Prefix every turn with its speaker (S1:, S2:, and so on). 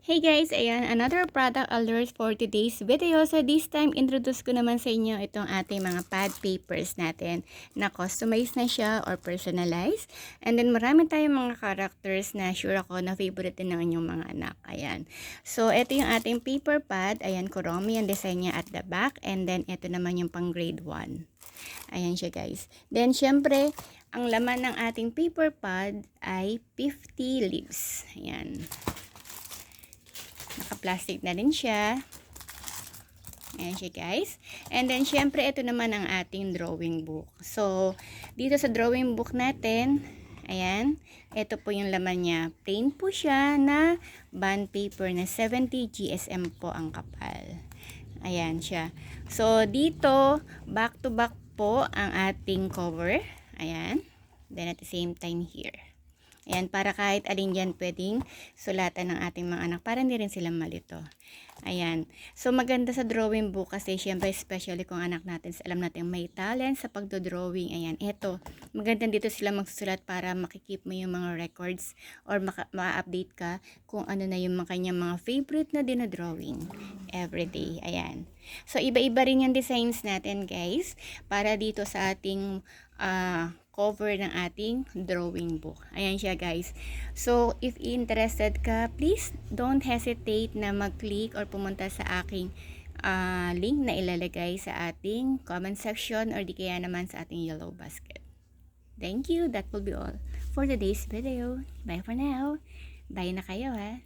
S1: Hey guys, ayan, another product alert for today's video. So this time, introduce ko naman sa inyo itong ating mga pad papers natin na customized na siya or personalized. And then marami tayong mga characters na sure ako na favorite din ng inyong mga anak. Ayan. So ito yung ating paper pad. Ayan, Kuromi ang design niya at the back. And then ito naman yung pang grade 1. Ayan siya guys. Then syempre, ang laman ng ating paper pad ay 50 leaves. Ayan. Naka-plastic na din siya. Ayan siya guys. And then syempre ito naman ang ating drawing book. So dito sa drawing book natin, ayan, ito po yung laman niya. Plain po siya na bond paper na 70 GSM po ang kapal. Ayan siya. So dito, back to back po ang ating cover. Ayan. Then at the same time here. Ayan, para kahit alin dyan pwedeng sulatan ng ating mga anak para hindi rin sila malito. Ayan. So, maganda sa drawing book kasi syempre especially kung anak natin, alam natin may talent sa pagdodrawing. Ayan, eto. Maganda dito sila magsusulat para makikip mo yung mga records or ma-update ka kung ano na yung kanyang mga favorite na dinodrawing everyday. Ayan. So, iba-iba rin yung designs natin guys para dito sa ating cover ng ating drawing book. Ayan siya guys. So, if interested ka, please don't hesitate na mag-click or pumunta sa aking link na ilalagay sa ating comment section or di kaya naman sa ating yellow basket. Thank you. That will be all for today's video. Bye for now. Bye na kayo ha.